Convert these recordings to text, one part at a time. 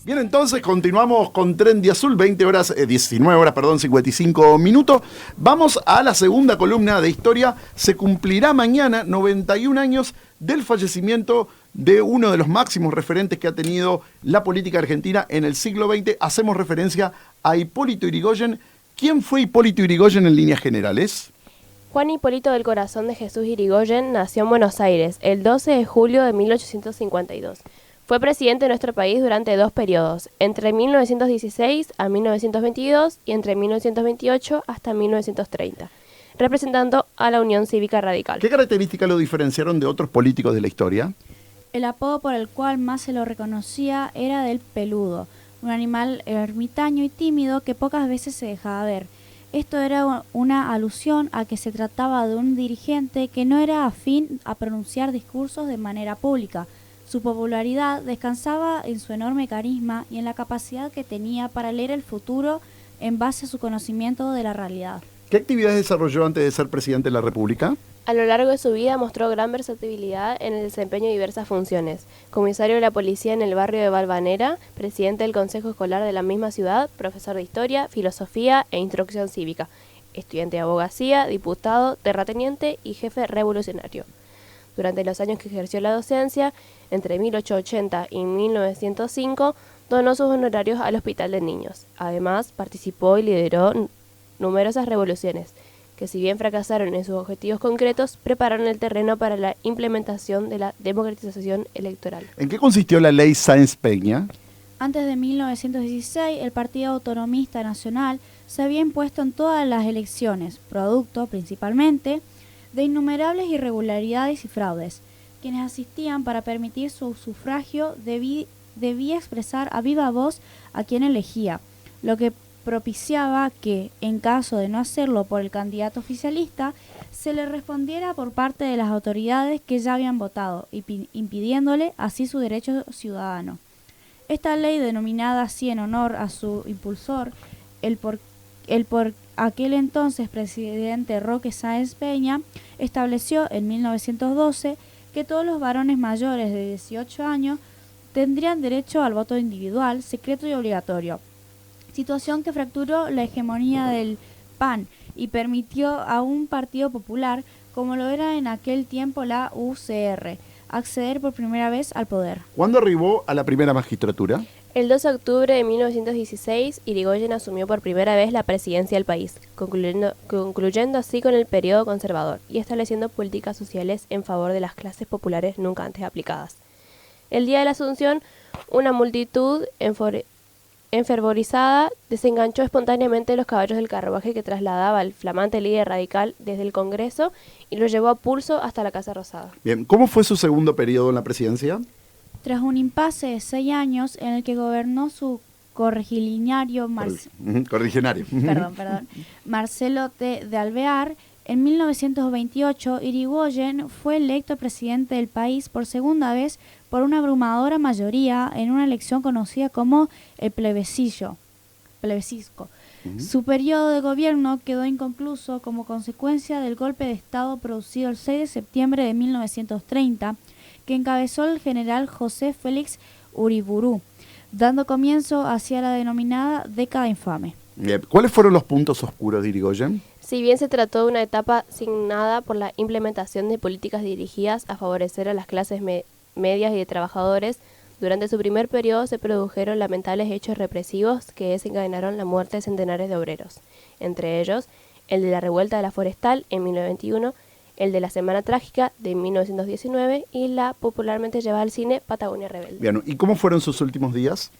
Bien, entonces continuamos con Trendy Azul, 19 horas, 55 minutos. Vamos a la segunda columna de historia. Se cumplirá mañana 91 años del fallecimiento de uno de los máximos referentes que ha tenido la política argentina en el siglo XX. Hacemos referencia a Hipólito Yrigoyen. ¿Quién fue Hipólito Yrigoyen en líneas generales? Juan Hipólito del Corazón de Jesús Yrigoyen nació en Buenos Aires el 12 de julio de 1852. Fue presidente de nuestro país durante 2 periodos, entre 1916 a 1922 y entre 1928 hasta 1930, representando a la Unión Cívica Radical. ¿Qué características lo diferenciaron de otros políticos de la historia? El apodo por el cual más se lo reconocía era del peludo, un animal ermitaño y tímido que pocas veces se dejaba ver. Esto era una alusión a que se trataba de un dirigente que no era afín a pronunciar discursos de manera pública. Su popularidad descansaba en su enorme carisma y en la capacidad que tenía para leer el futuro en base a su conocimiento de la realidad. ¿Qué actividades desarrolló antes de ser presidente de la República? A lo largo de su vida mostró gran versatilidad en el desempeño de diversas funciones. Comisario de la policía en el barrio de Valvanera, presidente del Consejo Escolar de la misma ciudad, profesor de Historia, Filosofía e Instrucción Cívica, estudiante de abogacía, diputado, terrateniente y jefe revolucionario. Durante los años que ejerció la docencia, entre 1880 y 1905, donó sus honorarios al Hospital de Niños. Además, participó y lideró numerosas revoluciones, que si bien fracasaron en sus objetivos concretos, prepararon el terreno para la implementación de la democratización electoral. ¿En qué consistió la ley Sáenz-Peña? Antes de 1916, el Partido Autonomista Nacional se había impuesto en todas las elecciones, producto, principalmente, de innumerables irregularidades y fraudes. Quienes asistían para permitir su sufragio debía expresar a viva voz a quien elegía, lo que propiciaba que, en caso de no hacerlo por el candidato oficialista, se le respondiera por parte de las autoridades que ya habían votado, impidiéndole así su derecho ciudadano. Esta ley, denominada así en honor a su impulsor, el por aquel entonces presidente Roque Sáenz Peña, estableció en 1912 que todos los varones mayores de 18 años tendrían derecho al voto individual, secreto y obligatorio, situación que fracturó la hegemonía del PAN y permitió a un partido popular, como lo era en aquel tiempo la UCR, acceder por primera vez al poder. ¿Cuándo arribó a la primera magistratura? El 2 de octubre de 1916, Yrigoyen asumió por primera vez la presidencia del país, concluyendo así con el periodo conservador y estableciendo políticas sociales en favor de las clases populares nunca antes aplicadas. El día de la Asunción, una multitud enfervorizada desenganchó espontáneamente los caballos del carruaje que trasladaba al flamante líder radical desde el Congreso y lo llevó a pulso hasta la Casa Rosada. Bien, ¿cómo fue su segundo periodo en la presidencia? Tras un impasse de 6 años en el que gobernó su correligionario Marcelo de Alvear, en 1928 Yrigoyen fue electo presidente del país por segunda vez por una abrumadora mayoría en una elección conocida como el plebiscito. Su periodo de gobierno quedó inconcluso como consecuencia del golpe de Estado producido el 6 de septiembre de 1930, que encabezó el general José Félix Uriburu, dando comienzo hacia la denominada década infame. ¿Cuáles fueron los puntos oscuros de Yrigoyen? Si bien se trató de una etapa signada por la implementación de políticas dirigidas a favorecer a las clases medias y de trabajadores, durante su primer periodo se produjeron lamentables hechos represivos que desencadenaron la muerte de centenares de obreros, entre ellos el de la revuelta de la Forestal en 1921, el de la Semana Trágica de 1919 y la popularmente llevada al cine Patagonia Rebelde. Bien, ¿y cómo fueron sus últimos días?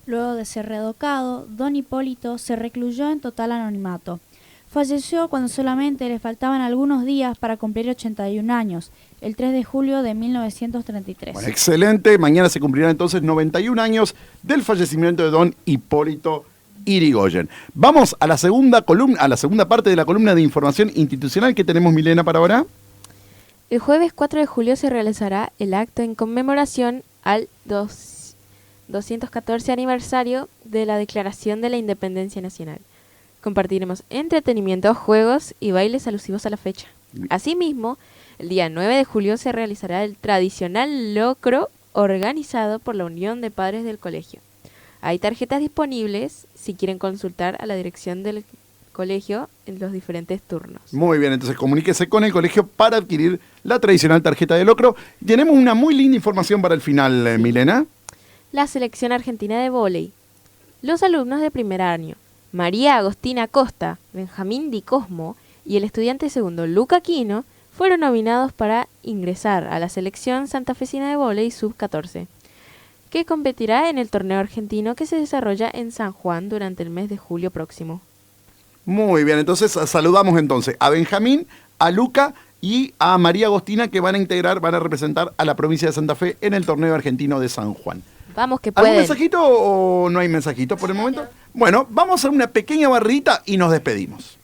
Luego de ser reeducado, don Hipólito se recluyó en total anonimato. Falleció cuando solamente le faltaban algunos días para cumplir 81 años, el 3 de julio de 1933. Bueno, excelente, mañana se cumplirán entonces 91 años del fallecimiento de don Hipólito Yrigoyen. Vamos a la segunda columna, a la segunda parte de la columna de información institucional que tenemos, Milena, para ahora. El jueves 4 de julio se realizará el acto en conmemoración al 214 aniversario de la Declaración de la Independencia Nacional. Compartiremos entretenimiento, juegos y bailes alusivos a la fecha. Asimismo, el día 9 de julio se realizará el tradicional locro organizado por la Unión de Padres del Colegio. Hay tarjetas disponibles si quieren consultar a la dirección del colegio en los diferentes turnos. Muy bien, entonces comuníquese con el colegio para adquirir la tradicional tarjeta de locro. Tenemos una muy linda información para el final, Milena. La selección argentina de vóley. Los alumnos de primer año, María Agostina Costa, Benjamín Di Cosmo y el estudiante segundo Luca Quino, fueron nominados para ingresar a la selección santafesina de vóley sub-14, que competirá en el torneo argentino que se desarrolla en San Juan durante el mes de julio próximo. Muy bien, entonces saludamos entonces a Benjamín, a Luca y a María Agostina, que van a representar a la provincia de Santa Fe en el torneo argentino de San Juan. Vamos que ¿Algún pueden. mensajito o no hay mensajito por el momento? Bueno, vamos a una pequeña barrita y nos despedimos.